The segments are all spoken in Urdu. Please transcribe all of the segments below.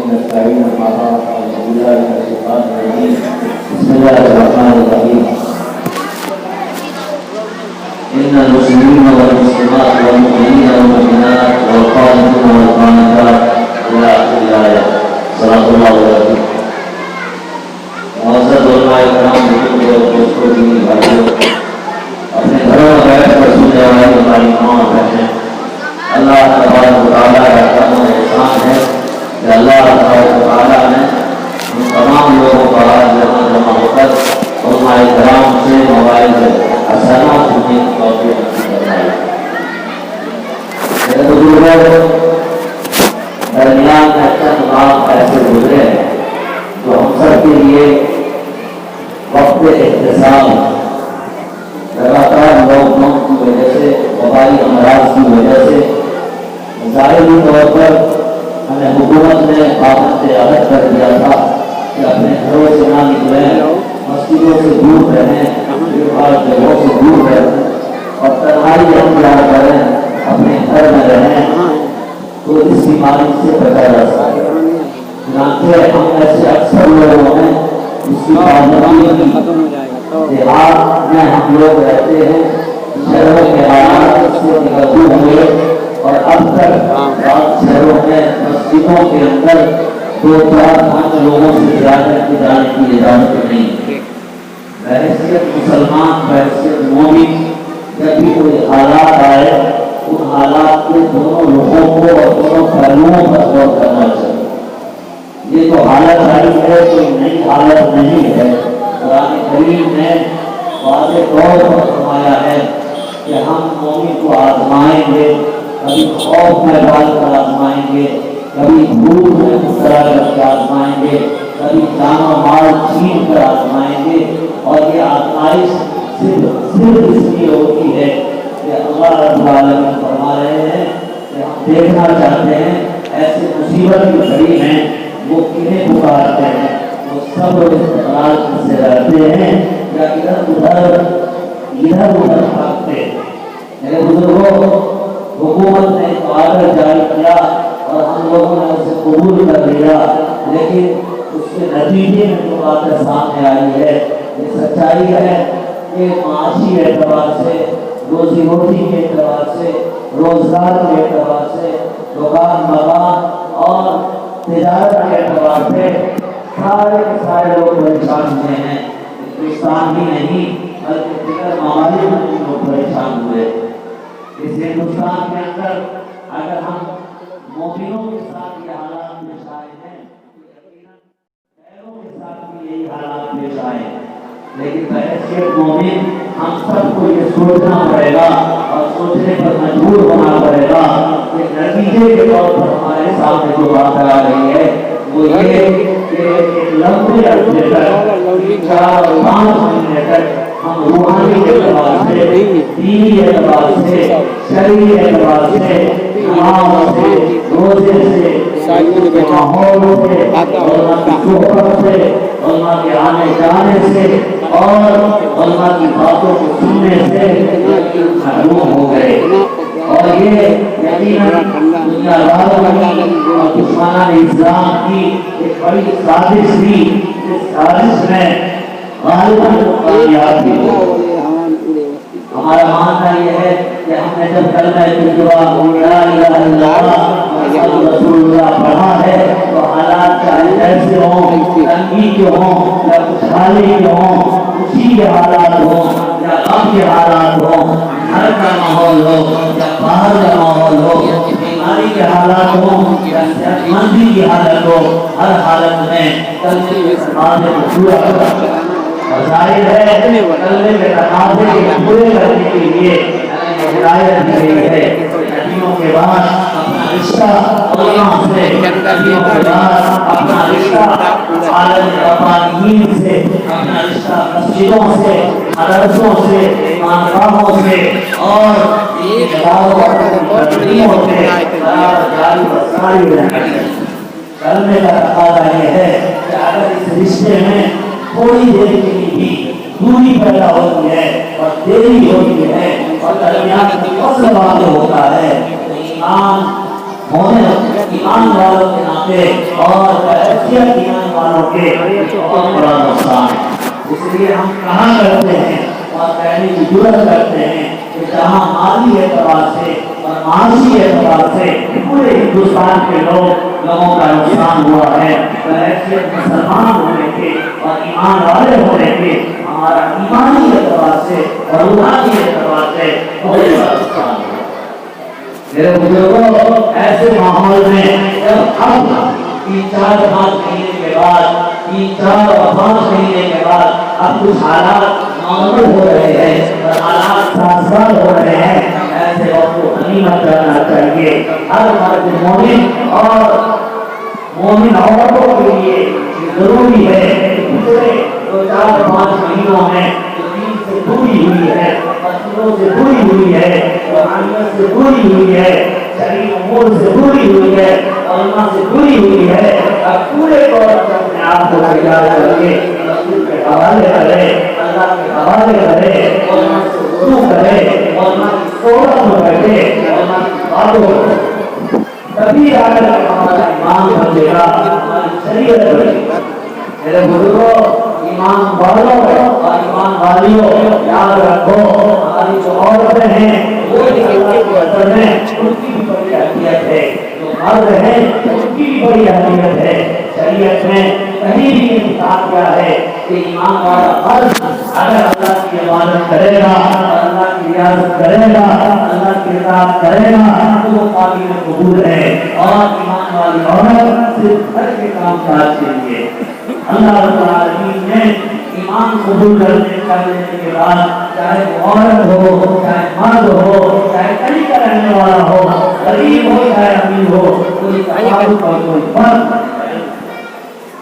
نستعين أما بعد أعوذ بالله من الشيطان الرجيم بسم الله الرحمن الرحيم إن المسلمين والمسلمات والمؤمنين والمؤمنات والقانتين والقانتات إلى آخر الآية صدق الله العظيم. معزز علماء کرام بزرگوں اور دوستوں کی بھائیوں، اپنے گھروں میں بیٹھ کر سننے والے ہماری ماں اور بہنیں، اللہ تبارک و تعالیٰ کا کرم و احسان ہے کہ اللہ تبارک و تعالیٰ نے ہم تمام لوگوں کا آج یہاں جمع ہو کر علماء کرام سے موبائل حسنات سننے کی توفیق نصیب فرمائی. میرے بزرگوں، درمیان میں چند بات ایسے گزرے ہیں جو ہم سب کے لیے وقت احتساب، لگاتار لاک ڈاؤن کی وجہ سے، وبائی امراض کی وجہ سے ظاہری طور پر ہمیں حکومت نے پابند عہد کر دیا تھا کہ اپنے گھروں سے نہ نکلیں، مسجدوں سے دور رہیں، جگہوں سے دور رہیں اور تنہائی اختیار کریں، اپنے گھر میں رہیں تو اس بیماری سے بچا جا سکے. چنانچہ ہم ایسے اکثر لوگوں ہیں اس کی پابندی کی. دیہات میں ہم لوگ رہتے ہیں، شہروں کے حالات سے نکلتے ہوئے اور اب تک بعض شہروں میں مسجدوں کے اندر 2-4 لوگوں سے زیادہ جانے کی اجازت نہیں. بحیثیت مسلمان، بحیثیت مومن، جب بھی کوئی حالات آئے ان حالات کے دونوں لوگوں کو اور دونوں پہلوؤں پر غور کرنا چاہیے. یہ تو حالت آئی ہے، کوئی نئی حالت نہیں ہے. قرآن کریم نے واضح طور پر فرمایا ہے کہ ہم مومن کو آزمائیں گے، کبھی خوف میں ڈال کر آزمائیں گے، کبھی دھوپ میں مبتلا کر کے آزمائیں گے، کبھی جان و مال چھین کر آزمائیں گے. اور یہ آزمائش صرف اس لیے ہوتی ہے کہ اللہ رب العالمین فرما رہے ہیں کہ ہم دیکھنا چاہتے ہیں ایسے مصیبت کی گھڑی ہیں وہ کنہیں پکارتے ہیں، وہ سب استقلال سے رہتے ہیں یا ادھر ادھر بھاگتے ہیں. میرے بزرگوں، حکومت نے ایک آرڈر جاری کیا اور ہم لوگوں نے اسے قبول کر لیا، لیکن اس کے نتیجے میں جو باتیں سامنے آئی ہے یہ سچائی ہے کہ معاشی اعتبار سے، روزی روٹی کے اعتبار سے، روزگار کے اعتبار سے، دکان مکان اور تجارت کے اعتبار سے سارے کے سارے لوگ پریشان ہوئے ہیں. ہندوستان ہی نہیں بلکہ دیگر ممالک میں بھی لوگ پریشان ہوئے. اس ہندوستان کے اندر اگر ہم مومنوں کے ساتھ یہ حالات پیش آئے ہیں تو یقیناً غیروں کے ساتھ بھی یہی حالات پیش آئے ہیں. لیکن بحیثیت مومن ہم سب کو یہ سوچنا پڑے گا اور سوچنے پر مجبور ہونا پڑے گا کہ نتیجے کے طور پر ہمارے سامنے جو بات آ رہی ہے وہ یہ کہ ایک لمبے عرصے تک 4 اور 5 مہینے تک ہم روحانی اعتبار سے، دینی اعتبار سے، شرعی اعتبار سے، نماز سے، روزے سے، ماحول سے، علماء کی صحبت سے، علماء کے آنے جانے سے اور علماء کی باتوں کو سننے سے محروم ہو گئے. اور یہ یقیناً دنیا والوں اور دشمنان اسلام کی ایک بڑی سازش تھی. اس سازش میں غالباً کامیاب بھی ہوئی. ہمارا ماننا یہ ہے کہ ہم نے جب کلمہ طیبہ لا الہ الا اللہ محمد رسول اللہ پڑھا ہے تو حالات چاہے ایسے ہوں، تنگی کے ہوں یا خوشحالی کے ہوں، خوشی کے حالات ہوں یا غم کے حالات ہوں، گھر کا ماحول ہو یا باہر کا ماحول ہو، بیماری کے حالات ہوں یا صحت مندی کی حالت ہو، ہر حالت میں کلمے کے تقاضے کو پورا کرنا. اور ظاہر ہے کلمے کے تقاضے کو پورے کرنے کے لیے ہدایت دی گئی ہے. نبیوں کے بعد اپنا رشتہ علماء سے، نبیوں کے بعد اپنا رشتہ عالم ربانیین سے، اپنا رشتہ مسجدوں سے، مدرسوں سے، خانقاہوں سے اور کلمے کا تقاضا یہ ہے کہ اگر اس رشتے میں تھوڑی دیر کے لیے بھی دوری پیدا ہوتی ہے اور دیری ہوتی ہے اور درمیان میں فصل واقع ہوتا ہے تو ایمان ہونے ایمان والوں کے ناطے اور حیثیت ایمان والوں کے بہت بڑا نقصان ہے۔ اس لیے ہم کہاں کرتے ہیں اور کہنے کی جرأت کرتے ہیں کہ جہاں مالی اعتبار سے اور معاشی اعتبار سے پورے ہندوستان کے لوگوں کا نقصان ہوا ہے، بحیثیت مسلمان ہونے کے اور ایمان والے ہونے کے ہمارا ایمانی اعتبار سے اور روحانی اعتبار سے بہت بڑا نقصان ہے۔ میرے بزرگوں، ایسے ماحول میں جب اب 3-4-5 مہینے کے بعد 3-4 اور 5 مہینے کے بعد اب کچھ حالات نارمل ہو رہے ہیں اور حالات سازگار ہو رہے ہیں، ایسے وقت کو غنیمت کرنا چاہیے۔ ہر مرد مومن اور مومن عورتوں کے لیے یہ ضروری ہے کہ پچھلے 2-4-5 مہینوں میں جو دین سے دوری ہوئی ہے، مسئلوں سے دوری ہوئی ہے، روحانیت سے دوری ہوئی ہے، شرعی امور سے دوری ہوئی ہے، علماء سے دوری ہوئی ہے، اب پورے طور پر اپنے آپ کو تیار کر کے مسجد کے حوالے کرے، اللہ کے حوالے کرے، علماء سے رجوع کرے، علماء کی صحبت میں بیٹھے، علماء کی باتوں کو، تبھی آ کر ہمارا ایمان بنے گا، ہماری شریعت بنے گی۔ میرے بزرگوں، ایمان والوں اور ایمان والیوں، یاد رکھو ہماری جو عورتیں ہیں وہ اللہ کے اثر میں ان کی بھی بڑی اہمیت ہے، جو مرد ہیں ان کی بھی بڑی اہمیت ہے۔ شریعت میں کہیں بھی یہ کہا گیا ہے کہ ایمان والا مرد اگر اللہ کی عبادت کرے گا، اللہ کی ریاضت کرے گا، اللہ کی اطاعت کرے گا تو وہ قابل قبول ہے، اور ایمان والی عورت صرف گھر کے کام کاج کے لیے۔ اللہ رب العالمین نے ایمان قبول کرنے کے بعد چاہے عورت ہو، چاہے مرد ہو، چاہے کہیں کا رہنے والا ہو، غریب ہو چاہے امیر ہو، کوئی تفاوت اور کوئی فرق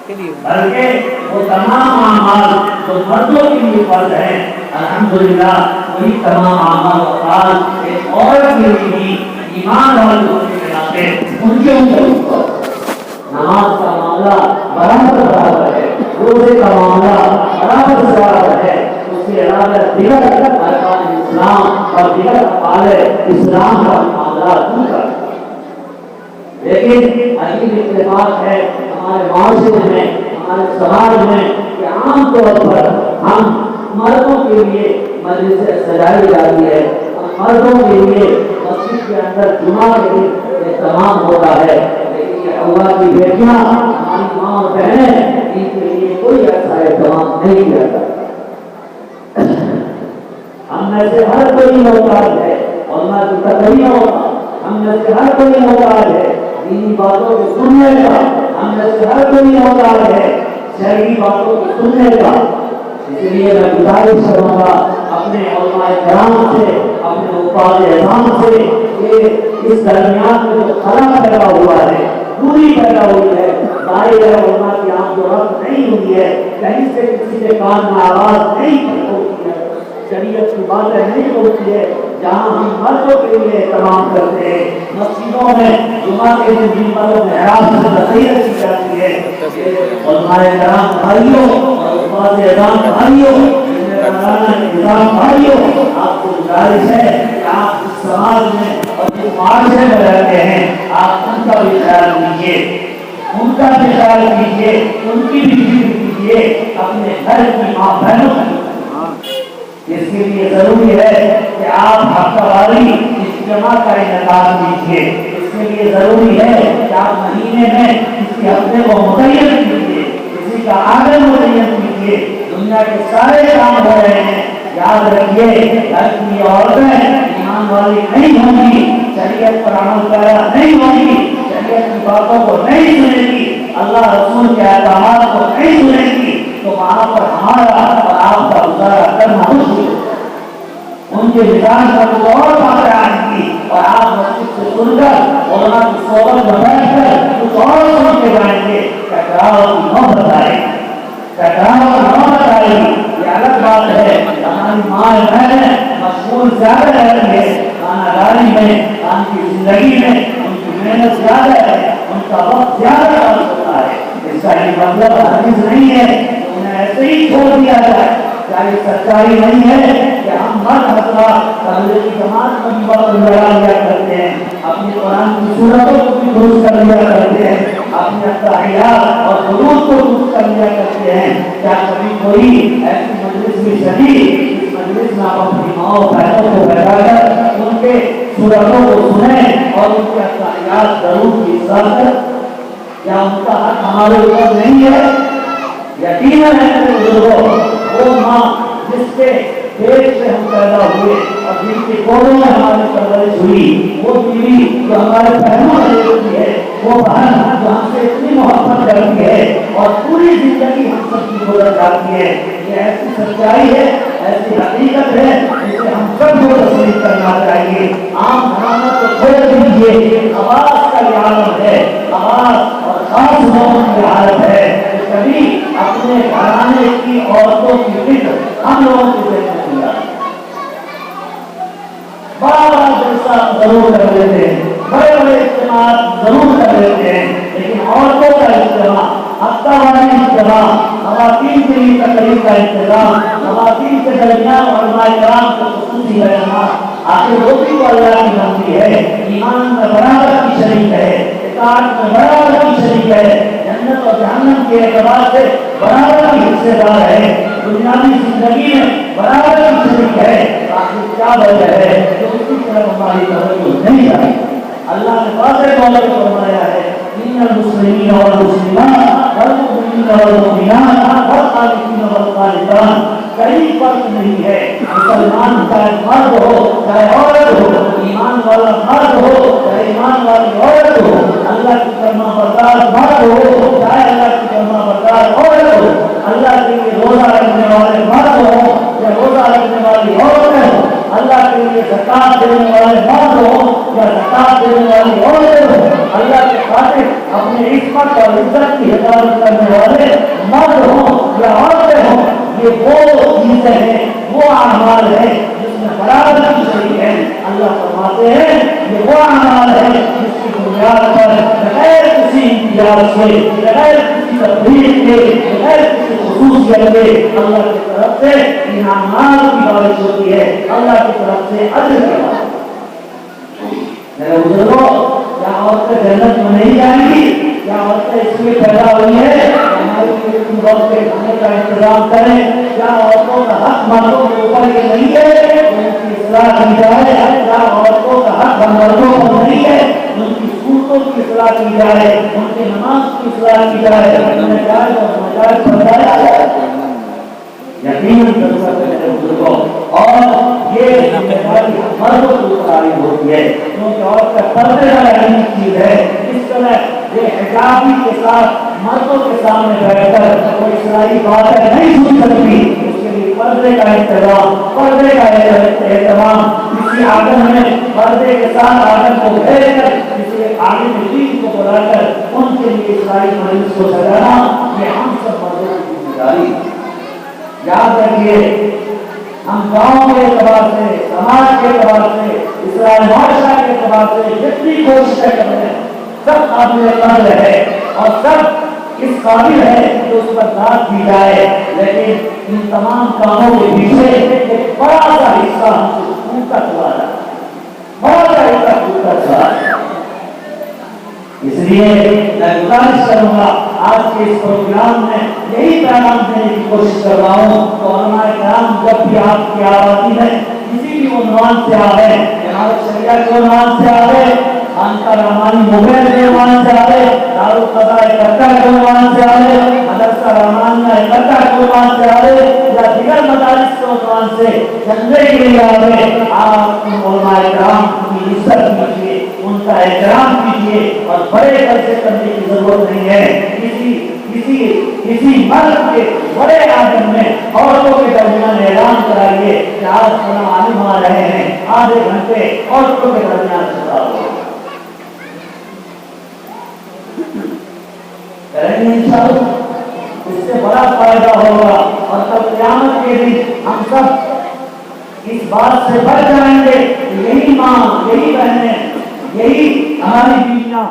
نہیں، بلکہ وہ تمام اعمال جو مردوں کے لیے فرض ہیں، الحمدللہ وہی تمام اعمال و افعال ایک عورت کے لیے بھی ایمان والے ہونے کے ناطے ان کے اوپر نماز کا معاملہ برابر ہے، روزے کا معاملہ برابر ہے، اس کے علاوہ دیگر ارکان اسلام اور دیگر افعال اسلام کا معاملہ دوسرا ہے۔ لیکن عجیب اتفاق ہے ہمارے معاشرے میں، ہمارے سماج میں کہ عام طور پر ہم مردوں کے لیے مجلسیں سجائی جاتی ہے، مردوں کے لیے مسجد کے اندر جمعہ کے دن اہتمام ہوتا ہے، اللہ کی بیٹیاں ہماری ماں اور بہنیں ان کے لیے کوئی ایسا اہتمام نہیں کیا جاتا۔ ہم میں سے ہر کوئی محتاج ہے، اللہ کی قدر ہوگا، ہم میں سے ہر کوئی محتاج ہے دینی باتوں کو سننے کا، ہم میں سے ہر کوئی محتاج ہے شرعی باتوں کو سننے کا۔ اس لیے میں گزارش کروں گا اپنے علماء کرام سے، اپنے استاد اعظام سے کہ اس درمیان میں جو خلا پیدا ہوا ہے، دوری پیدا ہوئی ہے، ظاہر ہے علماء کی آنکھ جو رفت نہیں ہوئی ہے، کہیں سے کسی کے کان میں آواز نہیں ہوتی ہے، شریعت کی باتیں نہیں ہوتی ہے، جہاں ہم مردوں کے لیے اہتمام کرتے ہیں، مسجدوں میں جمعہ کے دن جن مردوں میں احرام سے تصویر کی جاتی ہے، علماء کرام بھائیوں اور استاد اعظام بھائیوں، نظام بھائیوں، آپ کو گزارش ہے کہ آپ اس سماج میں اور اس معاشرے میں رہتے ہیں، آپ ان کا بھی خیال کیجیے، ان کا بھی خیال کیجیے، ان کی بھی فکر کیجیے، اپنے گھر کی ماں بہنوں کی۔ اس کے لیے ضروری ہے کہ آپ ہفتہ واری اجتماع کا انعقاد کیجیے، اس کے لیے ضروری ہے کہ آپ مہینے میں کسی ہفتے کو متعین کیجیے، کسی کا آگے متعین کیجیے۔ دنیا کے سارے کام ہو رہے ہیں، یاد رکھیے گھر کی عورتیں ایمان والی نہیں ہوں گی، شریعت پر عمل پیرا نہیں ہوں گی، شریعت کی باتوں کو نہیں سنے گی، اللہ رسول کے احکامات کو نہیں سنے گی، تو وہاں پر ہمارا اور آپ کا گزارا کرنا مشکل ہے۔ ان کے مزاج پر کچھ اور باتیں آئیں گی اور آپ مسجد سے سن کر علماء کی صحبت میں بیٹھ کر کچھ اور سن کے جائیں گے، ٹکراؤ کی نوبت آئے گی، ٹکراؤ کی نوبت آئے گی۔ یہ الگ بات ہے ہماری ماں بہنیں مشغول زیادہ رہتی ہے کھانا داری میں، کام کی زندگی میں، ان کی محنت زیادہ ہے، ان کا وقت زیادہ خرچ ہوتا ہے، اس کا یہ مطلب ہرگز نہیں ہے کہ انہیں ایسے ہی چھوڑ دیا جائے۔ کیا یہ سچائی نہیں ہے کہ ہم مرد حضرات تبلیغی جماعت میں بھی وقت لگا لیا کرتے ہیں، اپنی قرآن کی سورتوں کو بھی درست کر لیا کرتے ہیں، اپنے تحیات اور درود کو درست کر لیا کرتے ہیں۔ کیا کبھی کوئی ایسی مجلس بھی چلی اس مجلس میں آپ اپنی ماں بہنوں کو بیٹھا کر ان کے سورتوں کو سنیں اور ان کے تحیات درود کی اصلاح کر؟ کیا ان کا حق ہمارے اوپر نہیں ہے؟ یقیناً ہے میرے بزرگوں، وہ ماں جس کے پیٹ سے ہم پیدا ہوئے اور جن کے گودوں میں ہماری پرورش ہوئی، وہ بیوی جو ہمارے پہلو میں ہوتی ہے، وہ بہن جو ہم سے اتنی محبت کرتی ہے اور پوری زندگی ہم سب کی گزر جاتی ہے، یہ ایسی سچائی ہے، ایسی حقیقت ہے جسے ہم سب کو تسلیم کرنا چاہیے۔ عام گھرانوں کو چھوڑ دیجیے، آواز کا یہ عالم ہے، آواز اور خاص لوگوں کی حالت ہے کہ کبھی اپنے گھرانے کی عورتوں کی فکر ہم لوگوں کو دیکھنا چاہیے۔ بڑا بڑا جلسہ ضرور کر لیتے ہیں، بڑے بڑے اجتماعات ضرور کر لیتے ہیں، لیکن عورتوں کا اجتماع، ہفتہ واری اجتماع، خواتین کے لیے تقریب کا انتظام، خواتین کے درمیان علماء کرام کو خصوصی بیانات، آخر وہ بھی تو اللہ کی بندی ہے، ایمان میں برابر کی شریک ہے، اطاعت میں برابر کی شریک ہے، جنت اور جہنم کے اعتبار سے برابر کی حصے دار ہے، دنیاوی زندگی میں برابر کی شریک ہے۔ آخر کیا وجہ ہے کہ اس کی طرف ہماری توجہ نہیں آئی؟ اللہ نے واضح طور پر فرمایا ہے ان المسلمین والمسلمات والمؤمنین والمؤمنات والقانتین والقانتات، کوئی فرق نہیں ہے، مسلمان چاہے مرد ہو چاہے عورت ہو، ایمان والا مرد ہو چاہے ایمان والی عورت ہو، اللہ کی فرما بردار مرد ہو چاہے اللہ کی فرما بردار عورت ہو، اللہ کے لیے روزہ رکھنے والے مرد ہو یا روزہ رکھنے والی عورتیں ہو، اللہ کے لیے زکات دینے والے مرد ہو یا زکات دینے والی عورتیں ہو، اللہ کے خاطر اپنے عصمت اور عزت کی حفاظت کرنے والے مرد ہوں یا عورتیں ہوں، یہ وہ چیزیں ہیں، وہ اعمال ہیں جس میں برابر کی شریک ہے۔ اللہ فرماتے ہیں یہ وہ اعمال ہے جس کی بنیاد پر بغیر کسی امتیاز کے، بغیر کسی تفریق کے، بغیر کسی خصوصیت کے اللہ کی طرف سے انعامات کی بارش ہوتی ہے، اللہ کی طرف سے اجر کی بارش۔ میرے بزرگوں، کیا عورتیں جنت میں نہیں جائیں گی؟ کیا عورتیں اس لیے پیدا ہوئی ہے ہمارے لیے وقت کے کھانے کا انتظام کریں؟ کیا عورتوں کا حق مردوں کے اوپر یہ نہیں ہے ان کی اصلاح کی جائے؟ کیا عورتوں کا حق مردوں پر نہیں ہے ان کی صورتوں کی اصلاح کی جائے، ان کی نماز کی اصلاح کی جائے، انہیں جائز اور ناجائز بتایا جائے؟ یقیناً ضرورت ہے میرے بزرگوں، اور یہ ذمہ داری مردوں کو عائد ہوتی ہے، کیونکہ عورت کا پردے کا اہم چیز ہے۔ اس طرح یہ حجابی کے ساتھ مردوں کے سامنے بیٹھ کر کوئی اسلامی باتیں نہیں سن سکتی، اس کے لیے پردے کا انتظام، پردے کا اہتمام، کسی آنگن میں پردے کے ساتھ آنگن کو بھیج کر کسی عالم دین کو بلا کر ان کے لیے اسلامی مجلس کو سجانا، یہ ہم سب مردوں کی ذمہ داری ہے۔ یاد رکھیے، ہم گاؤں کے اعتبار سے، سماج کے اعتبار سے، اسلامی معاشرہ کے اعتبار سے جتنی کوششیں کر رہے ہیں سب قابل قدر ہے اور سب اس قابل ہے کہ اس پر داد دی جائے، لیکن ان تمام کاموں کے پیچھے ایک بڑا سا حصہ ہم سے ٹوٹتا چلا رہا ہے، بڑا سا حصہ ٹوٹتا چلا رہا ہے۔ اس لیے میں گزارش کروں گا، آج کے اس پروگرام میں یہی پیغام دینے کی کوشش کر رہا ہوں تو علماء کرام جب بھی آپ کی آبادی ہے کسی بھی عنوان سے آوے، جناب شریعہ کے عنوان سے آوے، خانقاہ رحمانی موبائل کے عنوان سے آوے، دارالقضاء اکٹا کے عنوان سے آوے، مدرسہ رحمانیہ اکٹا کے عنوان سے آوے یا دیگر مدارس کے عنوان سے چندے کے لیے آوے، آپ ان علماء کرام کی عزت کیجیے، ان کا احترام کیجیے اور بڑے خرچے کرنے کی ضرورت نہیں ہے۔ کسی مرد کے بڑے آدم میں عورتوں کے درمیان اعلان کرائیے کہ آج فلاں عالم آ رہے ہیں، آدھے گھنٹے عورتوں کے درمیان خطاب ہو کریں گے انشاءاللہ، اس سے بڑا فائدہ ہوگا اور تب قیامت کے دن ہم سب اس بات سے بچ جائیں گے کہ یہی ماں، یہی بہنیں، یہی ہماری بیویاں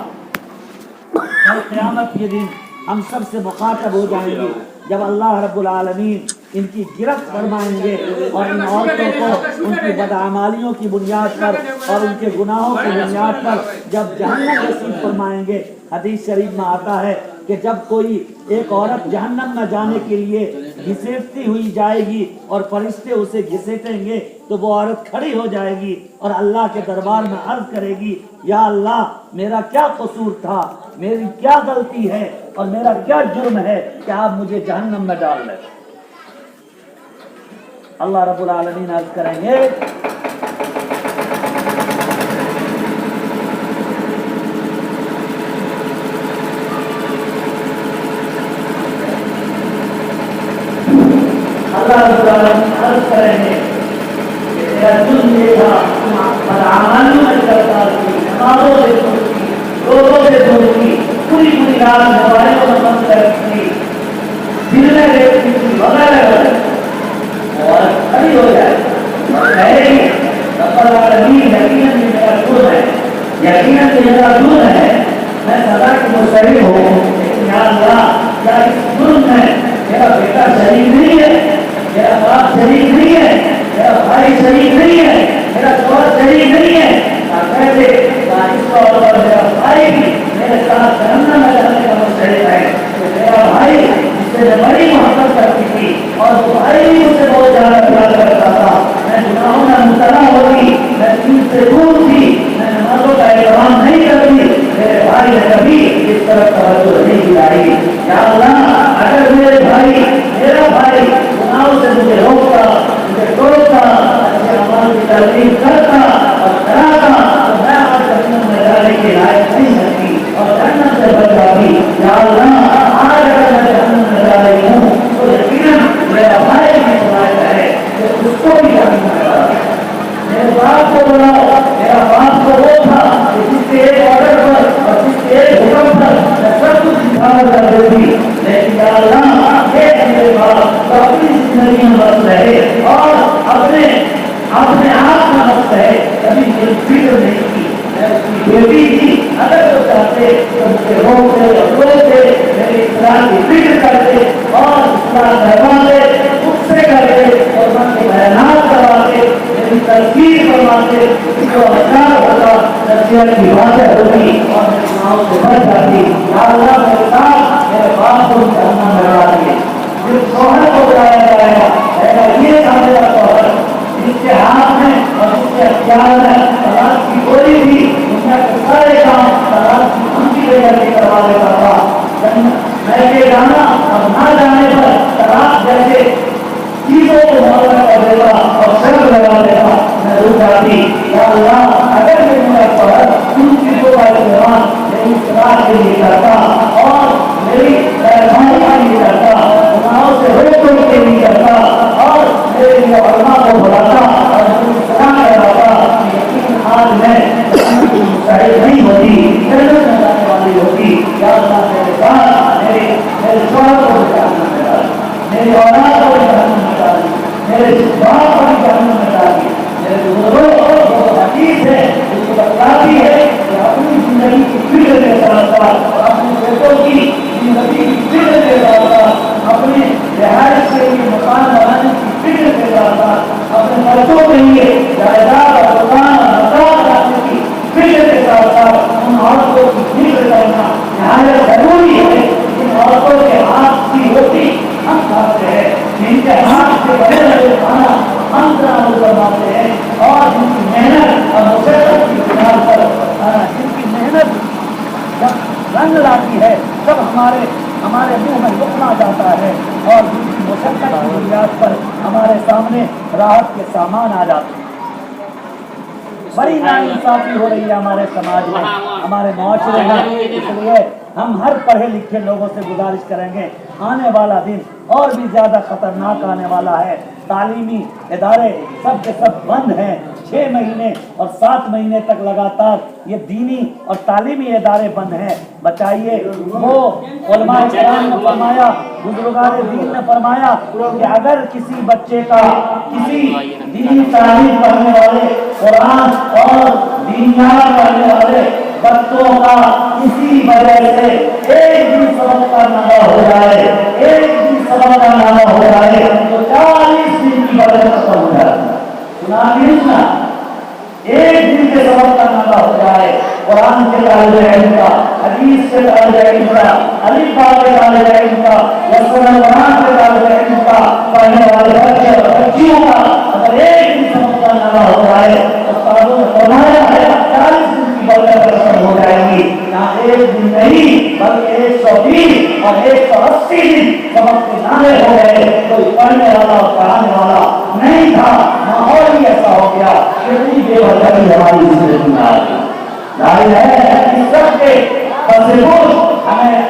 قیامت کے دن ہم سب سے مخاطب ہو جائیں گے جب اللہ رب العالمین ان کی گرفت فرمائیں گے اور ان عورتوں کو ان کی بدعمالیوں کی بنیاد پر اور ان کے گناہوں کی بنیاد پر جب جہنم نصیب فرمائیں گے، حدیث شریف میں آتا ہے کہ جب کوئی ایک عورت جہنم میں جانے کے لیے گھسیٹتی ہوئی جائے گی اور فرشتے اسے گھسیٹیں گے تو وہ عورت کھڑی ہو جائے گی اور اللہ کے دربار میں عرض کرے گی، یا اللہ میرا کیا قصور تھا، میری کیا غلطی ہے اور میرا کیا جرم ہے کہ آپ مجھے جہنم میں ڈال لیں۔ اللہ رب العالمین عرض کریں گے اللہ رب العالمین عرض کریں گے کہ تیرا جرم یہ تھا، بدعمالیوں میں کرتا تھی، نمازوں سے چھوڑتی، روزوں سے چھوڑتی، پوری رات موبائلوں میں بند کرتی، دل میں دیکھتی تھی وغیرہ وغیرہ، اور کھڑی ہو جائے اور کہے گی رب العالمین یقیناً یہ میرا جرم ہے، یقیناً یہ میرا جرم ہے، میں سزا کی مستحق ہوں، لیکن یا اللہ کیا اس جرم میں میرا بیٹا شریک نہیں ہے، میرا باپ شریک نہیں ہے، میرا بھائی شریک نہیں ہے، میرا شوہر شریک نہیں ہے، کیسے اس طور پر میرا بھائی بھی میرے ساتھ جہنم میں جانے کا مستحق ہے، تو میرا بھائی جس سے میں بڑی محبت کرتی تھی اور وہ بھائی بھی مجھ سے بہت زیادہ پیار کرتا تھا، میں گناہوں میں مبتلا ہوتی، میں دین سے دور تھی، میں نمازوں کا احترام نہیں کرتی، میرے بھائی نے کبھی اس طرف توجہ نہیں دلائی۔ یا اللہ اگر میرے بھائی میرا بھائی گناہوں سے مجھے روکتا، مجھے ٹوکتا، اچھے اعمال کی ترغیب کرتا اور کراتا تو میں آج جہنم میں جانے کے لائق نہیں ہوتی اور جہنم سے بچ جاتی۔ یا اللہ آج اگر میں جہنم میں جا رہی ہوں تو یقیناً میرا بھائی بھی لائق ہے کہ اس کو بھی جہنم میں ڈالا۔ میرے باپ کو بلاؤ، میرا باپ تو وہ تھا کہ جس کے ایک آرڈر پر اور جس کے ایک حکم پر میں سب کچھ انتظار کر دیتی، لیکن یا اللہ میرے باپ تو اپنی زندگی میں مست رہے اور اپنے آپ میں مست رہے، کبھی مجھے فکر نہیں کی۔ میں اس کی بیٹی تھی، اگر وہ چاہتے تو مجھے روکتے اور ٹوکتے، میری اصلاح کی فکر کرتے اور اصلاح کرواتے، خود سے کرتے اور من کے بیانات کرواتے، میری ترکیب کرواتے، اس کو اچھا ہوتا، نصیحت کی باتیں ہوتی اور میری گناہوں سے بچ جاتی۔ یا اللہ میرے ساتھ میرے باپ کو جہنم میں ڈال دیے۔ جس شوہر کو بلایا جائے گا یہ سامنے کا شوہر جس کے ہاتھ میں اور جس کے اختیار میں طلاق کی گولی تھی، دنیا کے سارے کام طلاق کی منفی وجہ سے کروا لیتا تھا، میں یہ جانا اور نہ جانے پر طلاق جیسے چیزوں کو معاملہ کر دیتا اور شرط لگا دیتا، میں رک جاتی۔ یا اللہ اگر میرا شوہر ان چیزوں کا استعمال میری اصلاح کے لیے کرتا اور میری رہنمائی کے لیے کرتا، گناہوں سے روک ٹوک کے لیے کرتا اور میرے لیے علماء کو بلاتا اور مجھے اصلاح کراتا، یقین آج میں مستحق نہیں ہوتی، جنت میں جانے والی ہوتی۔ یا اللہ میرے ساتھ میرے شوہر کو بھی جہنم میں ڈال، میری اولاد کو بھی جہنم میں ڈال، میرے باپ کو بھی جہنم میں ڈال، میرے بزرگوں کو حدیث ہے اس کو بتلاتی ہے کہ اپنی زندگی کی فکر کے ساتھ ساتھ اپنے بیٹوں کی زندگی کی فکر کے ساتھ ساتھ اپنے رہائش کے لیے مکان بنانے کی فکر کے ساتھ ساتھ اپنے بچوں کے لیے جائیداد اور مکان اور مکان بنانے کی فکر کے ساتھ ساتھ ان عورتوں کی فکر کرنا نہایت ضروری ہے۔ ان عورتوں کے ہاتھ کی روٹی ہم کھاتے ہیں، جن کے ہاتھ سے بنے ہوئے کھانا ہم تناول کرواتے ہیں اور جن کی محنت اور مشقت کی بنیاد پر جن کی محنت جب رنگ لاتی ہے تب ہمارے منہ میں لقمہ جاتا ہے اور جن کی مشقت کی بنیاد پر ہمارے سامنے راحت کے سامان آ جاتے ہیں۔ بڑی ناانصافی ہو رہی ہے ہمارے سماج میں، ہمارے معاشرے میں، اس لیے ہم ہر پڑھے لکھے لوگوں سے گزارش کریں گے آنے والا دن اور بھی زیادہ خطرناک آنے والا ہے۔ تعلیمی ادارے سب کے سب بند ہیں، 6 مہینے اور 7 مہینے تک لگاتار یہ دینی اور تعلیمی ادارے بند ہیں۔ بچائیے، وہ علماء کرام نے فرمایا، بزرگان دین نے فرمایا کہ اگر کسی بچے کا کسی دینی تعلیم پڑھنے والے قرآن اور دینیات پڑھنے والے بچوں کا کسی وجہ سے ایک بھی سبق کا نہ ہو جائے، ایک بھی سبق طالب علم کا، الف با کے طالب علم کا، یسر القرآن کے طالب علم کا، پڑھنے والے بچے اور بچیوں کا اگر ایک بھی سمجھتا نہ ہو جائے، استادوں نے فرمایا ہے 40 دن کی برکت رسم ہو جائے گی، یہاں ایک دن نہیں بلکہ 120 اور 180 دن سبق کے نعرے ہو گئے، کوئی پڑھنے والا اور پڑھانے والا نہیں تھا، ماحول ہی ایسا ہو گیا، اتنی بے وجہی ہماری زندگی میں آ گئی۔ ظاہر ہے اس سب کے تصور ہمیں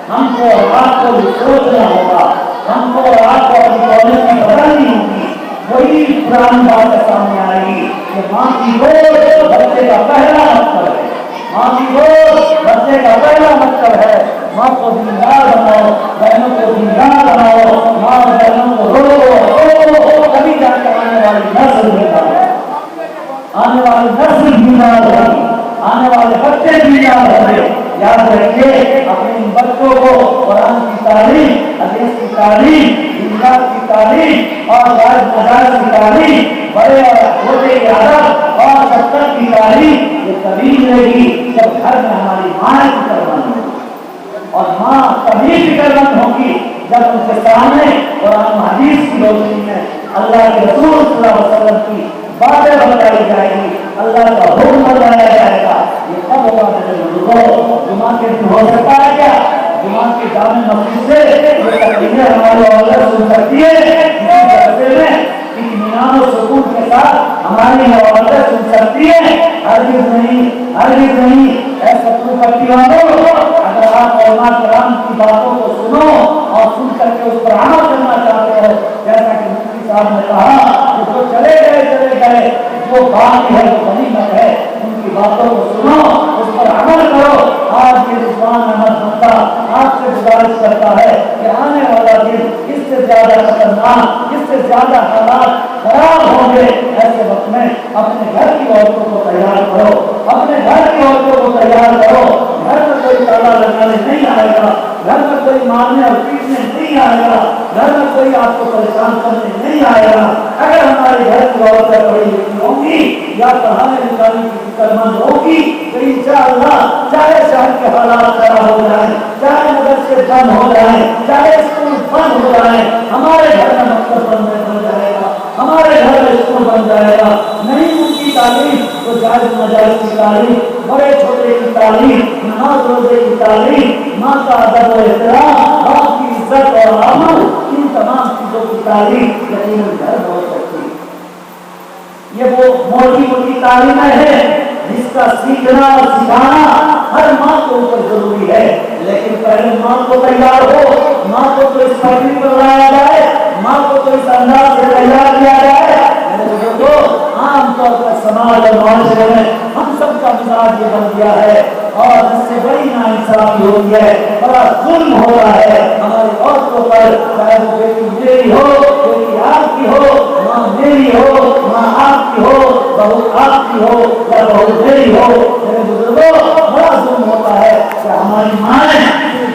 ہم کو اور آپ کو بھی سوچنا ہوگا، ہم کو اور آپ کو اپنی پالیسی بدلنی ہوگی۔ وہی پرانی بات سامنے آئے گی کہ ماں کی گود بچے کا پہلا مقصد ہے، ماں کی گود بچے کا پہلا مقصد ہے۔ ماں کو دیندار بناؤ، بہنوں کو دیندار بناؤ، ماں بہنوں کو روکو، کبھی جا کے آنے والی نسل بیمار ہے، آنے والی نسل بیمار ہوگی، آنے والے بچے بیمار ہوں گے۔ یاد رکھیے اپنے ان بچوں کو قرآن کی تعلیم، حدیث کی تعلیم، انسان کی تعلیم اور جائز نجائز کی تعلیم، بڑے اور چھوٹے کی ادب اور سطر کی تعلیم یہ تبھی ملے گی جب گھر میں ہماری ماں فکر مند ہوگی، اور ماں تبھی فکر مند ہوگی جب ان کے سامنے قرآن و حدیث کی روشنی میں اللہ کے رسول صلی اللہ علیہ وسلم کی باتیں بتائی جائے گی، اللہ کا حکم بتایا جائے گا۔ یہ کب ہوگا میرے بزرگوں؟ جمعہ کے دن ہو سکتا ہے کیا؟ جمعہ کی جامع مسجد سے یہ تقریریں ہمارے اولاد سن سکتی ہے، کسی جلسے میں اطمینان و سکون کے ساتھ ہماری اولاد سن سکتی ہے؟ ہرگز نہیں، ہرگز نہیں۔ اے سترو پٹی والوں، اگر آپ علماء کرام کی باتوں کو سنو اور سن کر کے اس پر عمل کرنا چاہتے ہو، جیسا کہ مفتی صاحب نے کہا کہ جو چلے گئے جو بات ہے وہ غنیمت ہے، ان کی باتوں کو سنو، اس پر عمل کرو۔ آج کے رضوان احمد بندہ آپ سے گزارش کرتا ہے کہ آنے والا دن اس سے زیادہ خطرناک، اس سے زیادہ حالات خراب ہوں گے، ایسے وقت میں اپنے گھر کی عورتوں کو تیار کرو، اپنے گھر کی عورتوں کو تیار کرو۔ گھر میں کوئی تالا لگانے نہیں آئے گا، گھر میں کوئی مارنے اور پیٹنے نہیں آئے گا، گھر میں کوئی آپ کو پریشان کرنے نہیں آئے گا۔ اگر ہمارے گھر کی عورتیں پڑھی لکھی ہوں گی یا پڑھانے لکھانے کی فکر مند ہوگی تو انشاءاللہ چاہے شہر کے حالات خراب ہو جائیں، چاہے مدرسے بند ہو جائیں، چاہے اسکول بند ہو جائیں، ہمارے گھر میں مکتب بن جائے گا، ہمارے گھر میں اسکول بن جائے گا۔ نہیں ان کی تعلیم تو جائز ناجائز کی تعلیم، بڑے چھوٹے کی تعلیم، نماز روزے کی تعلیم، ماں کا ادب و احترام، باپ کی عزت اور آمد، ان تمام چیزوں کی تعلیم یقیناً گھر میں ہو سکتی ہے۔ یہ وہ موٹی موٹی تعلیمیں ہیں جس کا سیکھنا اور سکھانا ہر ماں کو اوپر ضروری ہے، لیکن پہلے ماں کو تیار ہو، ماں کو تو اس پٹری پر لایا جائے، ماں کو تو اس انداز سے تیار کیا جائے۔ عام طور پر سماج اور معاشرے میں ہم سب کا مزاج یہ بن گیا ہے، اور اس سے بڑی ناانصافی ہوتی ہے، بڑا ظلم ہو رہا ہے ہماری عورتوں پر، چاہے وہ بیٹی میری ہو، بیٹی آپ کی ہو، ماں میری ہو، ماں آپ کی ہو، بہو آپ کی ہو یا بہو میری ہو۔ میرے بزرگوں، بڑا ظلم ہوتا ہے کہ ہماری مائیں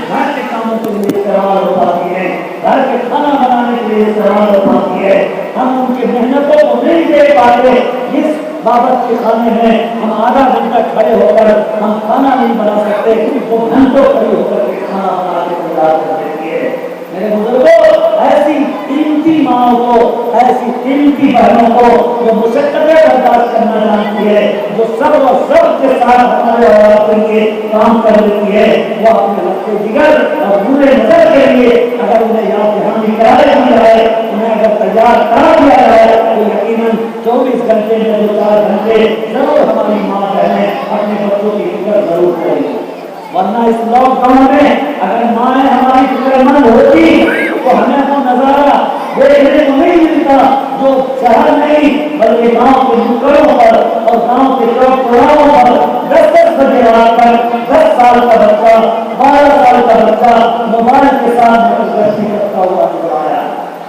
گھر کے کاموں کے لیے استعمال ہو پاتی ہے، گھر کے کھانا بنانے کے لیے استعمال ہو پاتی ہے، ہم ان کی محنتوں کو نہیں دے پاتے۔ اس بابت کے کھانے میں ہم آدھا گھنٹہ کھڑے ہو کر ہم کھانا نہیں بنا سکتے، وہ گھنٹوں کھڑی ہو کر کے کھانا بنا کے تیار کر دیتی ہے۔ میرے بزرگوں، ایسی قیمتی ماں کو، ایسی قیمتی بہنوں کو جو مشقتیں برداشت کرنا جانتی ہے، جو صبر اور صبر کے ساتھ ہمارے اولاد کے لیے کام کر دیتی ہے، وہ اپنے لگتے جگر اور برے نظر کے لیے اگر انہیں یاد دہانی کرائی دی جائے، انہیں اگر تیار کرا دیا جائے تو یقیناً 24 گھنٹے میں 2-4 گھنٹے ضرور ہماری ماں بہنیں اپنے بچوں کی فکر ضرور کریں گی۔ ورنہ اس لاک ڈاؤن میں اگر مائیں ہماری فکر مند ہوتی تو ہمیں وہ نظارہ دیکھنے کو نہیں ملتا جو شہر نہیں بلکہ گاؤں کے نکڑوں پر اور گاؤں کے چوک چوراہوں پر 10 بجے رات تک 10 سال کا بچہ، 12 سال کا بچہ موبائل کے ساتھ گشتی کرتا ہوا نظر آیا۔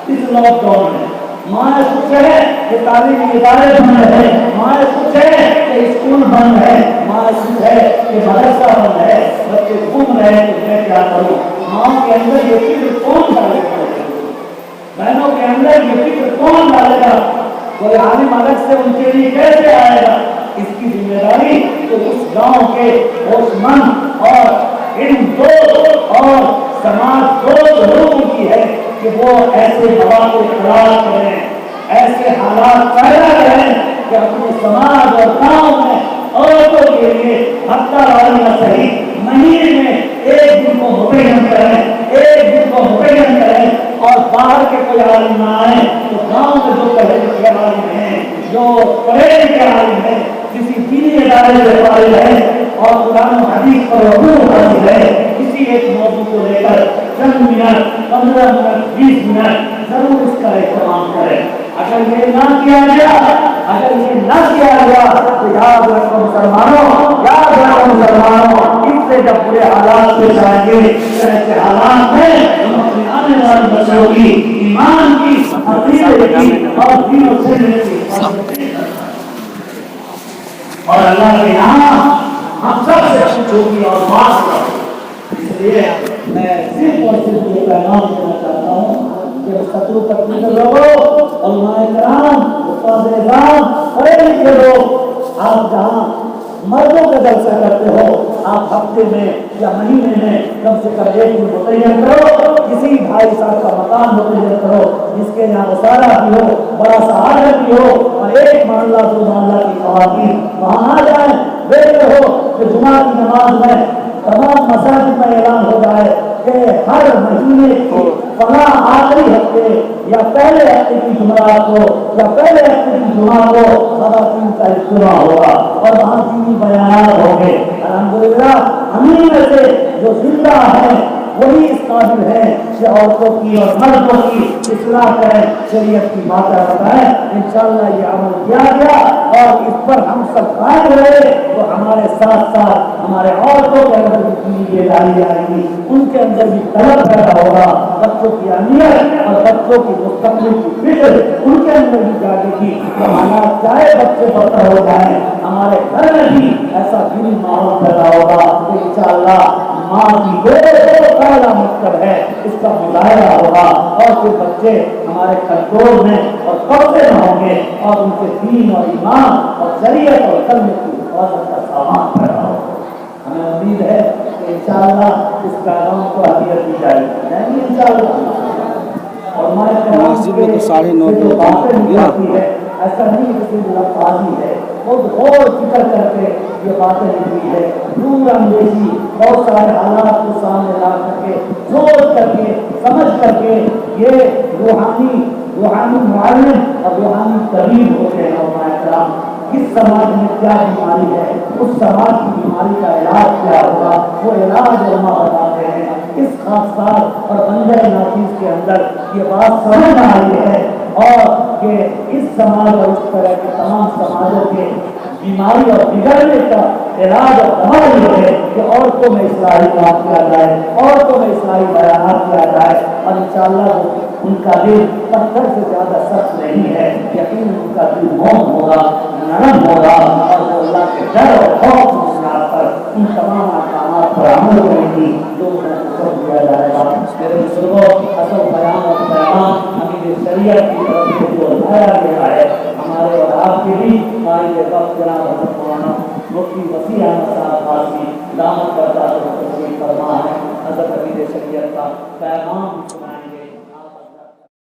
اس لاک ڈاؤن میں مائیں خوش ہے کہ تعلیمی ادارے بند ہیں، مائیں خوش ہے کہ اسکول بند ہے، مائیں خوش ہے کہ مدرسہ بند ہے، بچے گھوم رہے ہیں تو میں کیا کروں؟ ماں کے اندر یہ فکر کون ڈالے گا؟ بہنوں کے اندر یہ فکر کون ڈالے گا؟ کوئی عالم الگ سے ان کے لیے کیسے آئے گا؟ اس کی ذمہ داری تو اس گاؤں کے ہوش مند اور علم دوست اور سماج دوست لوگوں کی ہے کہ وہ ایسے مواقع اختیار کریں، ایسے حالات پیدا کریں کہ اپنے سماج اور گاؤں میں عورتوں کے لیے ہفتہ واری نہ صحیح مہینے میں ایک دن کو متعین کریں، ایک دن کو متعین کریں، اور باہر کے کوئی عالم نہ آئے تو گاؤں میں جو پڑھے لکھے عالم ہیں، جو پڑھے لکھے عالم ہیں، کسی دینی ادارے سے فارغ ہیں اور قرآن و حدیث پر عبور حاصل ہے، کسی ایک موضوع کو لے کر چند منٹ، 15 منٹ، 20 منٹ ضرور اس کا اہتمام کریں۔ اگر یہ نہ کیا گیا، اگر یہ نہ کیا گیا تو یاد رکھو مسلمانوں، یاد رکھو مسلمانوں، اس سے جب برے حالات پیش آئیں گے، ایسے حالات میں ہم اپنے آنے والے بچوں کی، ایمان کی، عقیدے کی اور دین و سنت کی حفاظت کریں۔ اور اللہ کے یہاں ہم سب سے پوچھوگی اور بات کرو۔ اس لیے میں صرف اور صرف یہ پیغام دینا چاہتا ہوں کہ خطروں تک نکل رہو، علماء کرام، استاد اعظام، پڑھے لکھے لوگ، آپ جہاں مردوں کا جلسہ کرتے ہو، آپ ہفتے میں یا مہینے میں کم سے کم ایک دن متعین کرو، کسی بھائی صاحب کا مکان متعین کرو جس کے یہاں مسالہ بھی ہو، بڑا سا آڈر بھی ہو، اور ایک محلہ دو محلہ کی خواتین وہاں آ جائیں، دیکھتے ہو کہ جمعہ کی نماز میں تمام مساجد میں اعلان ہو جائے کہ ہر مہینے کی فلاں آخری ہفتے یا پہلے ہفتے کی جمعرات کو یا پہلے ہفتے کی جمعہ کو خواتین کا اجتماع ہوگا اور وہاں دینی بیانات ہوں گے۔ الحمدللہ ہمیں میں سے جو زندہ ہیں وہی اس قابل ہے کہ عورتوں کی اور مردوں کی اصلاح کریں، شریعت کی باتیں بتائیں۔ انشاءاللہ یہ عمل کیا گیا اور اس پر ہم سب قائم رہے تو ہمارے ساتھ ساتھ ہمارے عورتوں کے اندر بھی دینی بیداری آئے گی، ان کے اندر بھی طلب پیدا ہوگا، بچوں کی اہمیت اور بچوں کی مستقبل کی فکر ان کے اندر بھی جاگے گی۔ تو حالات چاہے بچے بدتر ہو جائیں، ہمارے گھر میں بھی ایسا دینی ماحول پیدا ہوگا کہ انشاءاللہ ماں کی گود پہلا مکتب ہے، اس کا مظاہرہ ہوگا اور پھر بچے ہمارے کنٹرول میں اور قبضے میں ہوں گے اور ان کے دین اور ایمان اور شریعت اور کلمے کی حفاظت کا سامان پیدا ہوگا۔ ہمیں امید ہے کہ انشاءاللہ اس پیغام کو اہمیت دی جائے گی، انشاءاللہ۔ اور مسجد میں تو 9:30 جو باتیں نکلتی ہے ایسا نہیں کہ لفظی ہے، بہت غور فکر کر کے یہ باتیں نکلی ہے، دور اندیشی بہت سارے حالات کو سامنے لا کر کے سوچ کر کے سمجھ کر کے یہ روحانی معلم اور روحانی طبیب ہوتے ہیں۔ علماء کرام کس سماج میں کیا بیماری ہے، اس سماج کی بیماری کا علاج کیا ہوگا، وہ علاج علماء بتاتے ہیں۔ اس خاصات اور بندر نافذ کے اندر یہ بات سمجھ آئی ہے اور کہ اس سماج اور اس طرح کے تمام سماجوں کے بیماری اور بگڑنے کا علاج اور دوا یہ ہے کہ عورتوں میں اصلاحی کام کیا جائے، عورتوں میں اصلاحی بیانات کیا جائے، اور انشاءاللہ ان کا دل پتھر سے زیادہ سخت نہیں ہے، یقین ان کا دل موم ہوگا، نرم ہوگا